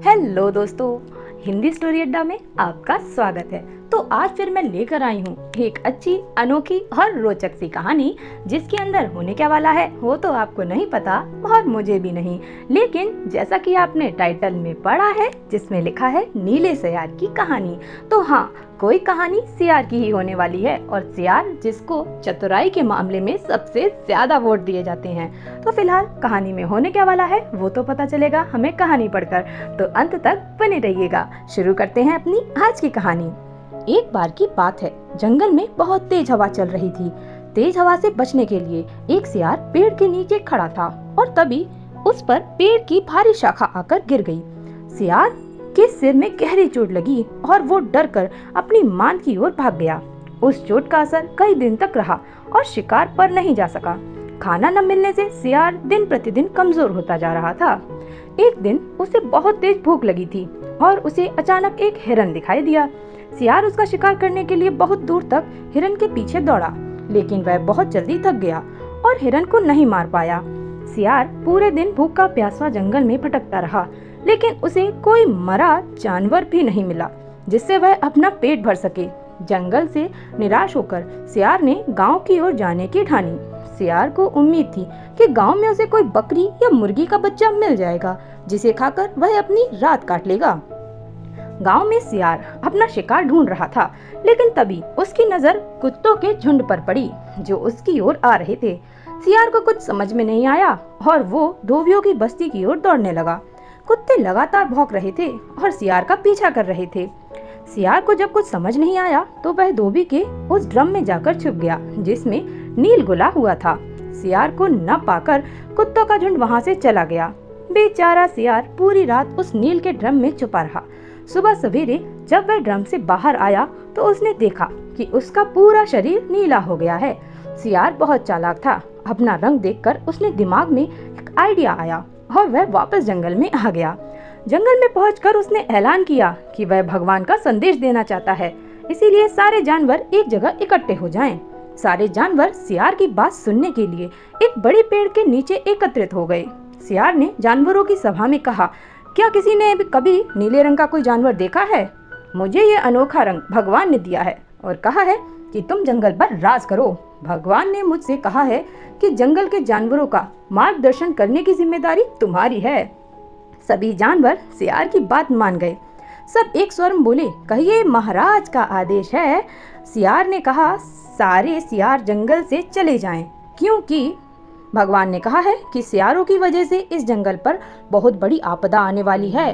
Hello दोस्तों, Hindi story अड्डा में आपका स्वागत है। तो आज फिर मैं लेकर आई हूँ एक अच्छी, अनोखी और रोचक सी कहानी, जिसके अंदर होने क्या वाला है वो तो आपको नहीं पता और मुझे भी नहीं, लेकिन जैसा कि आपने टाइटल में पढ़ा है जिसमें लिखा है नीले सियार की कहानी, तो हाँ, कोई कहानी सियार की ही होने वाली है और सियार जिसको चतुराई के मामले में सबसे ज्यादा वोट दिए जाते हैं। तो फिलहाल कहानी में होने क्या वाला है वो तो पता चलेगा हमें कहानी पढ़कर, तो अंत तक बने रहिएगा। शुरू करते हैं अपनी आज की कहानी। एक बार की बात है, जंगल में बहुत तेज हवा चल रही थी। तेज हवा से बचने के लिए एक सियार पेड़ के नीचे खड़ा था और तभी उस पर पेड़ की भारी शाखा आकर गिर गई। सियार के सिर में गहरी चोट लगी और वो डर कर अपनी मान की ओर भाग गया। उस चोट का असर कई दिन तक रहा और शिकार पर नहीं जा सका। खाना न मिलने से सियार दिन प्रतिदिन कमजोर होता जा रहा था। एक दिन उसे बहुत तेज भूख लगी थी और उसे अचानक एक हिरन दिखाई दिया। सियार उसका शिकार करने के लिए बहुत दूर तक हिरन के पीछे दौड़ा, लेकिन वह बहुत जल्दी थक गया और हिरन को नहीं मार पाया। सियार पूरे दिन भूखा प्यासा जंगल में भटकता रहा, लेकिन उसे कोई मरा जानवर भी नहीं मिला जिससे वह अपना पेट भर सके। जंगल से निराश होकर सियार ने गांव की ओर जाने की ठानी। सियार को उम्मीद थी कि गांव में उसे कोई बकरी या मुर्गी का बच्चा मिल जाएगा जिसे खाकर वह अपनी रात काट लेगा। गांव में सियार अपना शिकार ढूंढ रहा था, लेकिन तभी उसकी नजर कुत्तों के झुंड पर पड़ी जो उसकी ओर आ रहे थे। सियार को कुछ समझ में नहीं आया और वो धोबियों की बस्ती की ओर दौड़ने लगा। कुत्ते लगातार भौंक रहे थे और सियार का पीछा कर रहे थे। सियार को जब कुछ समझ नहीं आया तो वह धोबी के उस ड्रम में जाकर छुप गया जिसमें नील घुला हुआ था। सियार को न पाकर कुत्तों का झुंड वहां से चला गया। बेचारा सियार पूरी रात उस नील के ड्रम में छुपा रहा। सुबह सवेरे जब वह ड्रम से बाहर आया तो उसने देखा कि उसका पूरा शरीर नीला हो गया है। सियार बहुत चालाक था। अपना रंग देखकर उसने दिमाग में एक आइडिया आया और वह वापस जंगल में आ गया। जंगल में पहुंचकर उसने ऐलान किया कि वह भगवान का संदेश देना चाहता है, इसीलिए सारे जानवर एक जगह इकट्ठे हो जाएं। सारे जानवर सियार की बात सुनने के लिए एक बड़े पेड़ के नीचे एकत्रित हो गए। सियार ने जानवरों की सभा में कहा, क्या किसी ने कभी नीले रंग का कोई जानवर देखा है? मुझे ये अनोखा रंग भगवान ने दिया है और कहा है कि तुम जंगल पर राज करो। भगवान ने मुझसे कहा है कि जंगल के जानवरों का मार्गदर्शन करने की जिम्मेदारी तुम्हारी है। सभी जानवर सियार की बात मान गए। सब एक स्वर में बोले, कहिए, महाराज का आदेश है। सियार ने कहा, सारे सियार जंगल से चले जाएं, क्योंकि भगवान ने कहा है कि सियारों की वजह से इस जंगल पर बहुत बड़ी आपदा आने वाली है।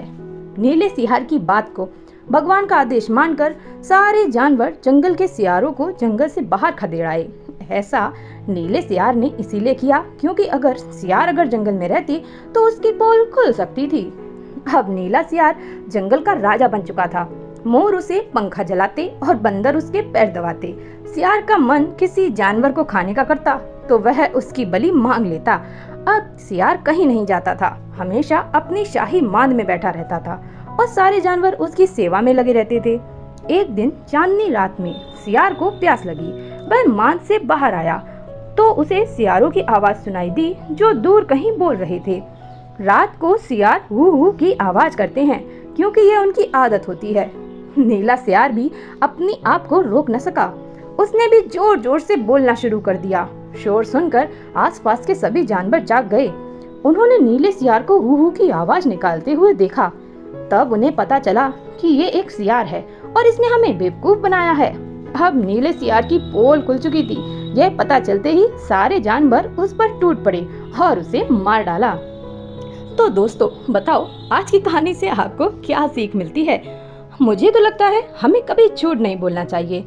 नीले सियार की बात को भगवान का आदेश मानकर सारे जानवर जंगल के सियारों को जंगल से बाहर खदेड़ाए। ऐसा नीले सियार ने इसीलिए किया क्योंकि अगर सियार जंगल में रहती तो उसकी पोल खुल सकती थी। अब नीला सियार जंगल का राजा बन चुका था। मोर उसे पंखा जलाते और बंदर उसके पैर दबाते। सियार का मन किसी जानवर को खाने का करता तो वह उसकी बलि मांग लेता। अब सियार कहीं नहीं जाता था, हमेशा अपनी शाही मांद में बैठा रहता था और सारे जानवर उसकी सेवा में लगे रहते थे। एक दिन चांदनी रात में सियार को प्यास लगी। वह मांद से बाहर आया तो उसे सियारों की आवाज सुनाई दी जो दूर कहीं बोल रहे थे। रात को सियार हू हू की आवाज करते हैं क्योंकि ये उनकी आदत होती है। नीला सियार भी अपनी आप को रोक न सका। उसने भी जोर जोर से बोलना शुरू कर दिया। शोर सुनकर आसपास के सभी जानवर जाग गए। उन्होंने नीले सियार को हू हू की आवाज निकालते हुए देखा। तब उन्हें पता चला कि ये एक सियार है और इसने हमें बेवकूफ बनाया है। अब नीले सियार की पोल खुल चुकी थी। यह पता चलते ही सारे जानवर उस पर टूट पड़े और उसे मार डाला। तो दोस्तों, बताओ आज की कहानी से आपको क्या सीख मिलती है? मुझे तो लगता है हमें कभी झूठ नहीं बोलना चाहिए।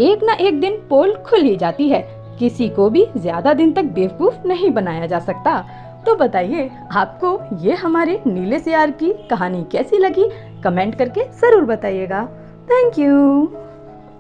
एक ना एक दिन पोल खुल ही जाती है। किसी को भी ज्यादा दिन तक बेवकूफ नहीं बनाया जा सकता। तो बताइए, आपको ये हमारे नीले सियार की कहानी कैसी लगी? कमेंट करके जरूर बताइएगा। Thank you.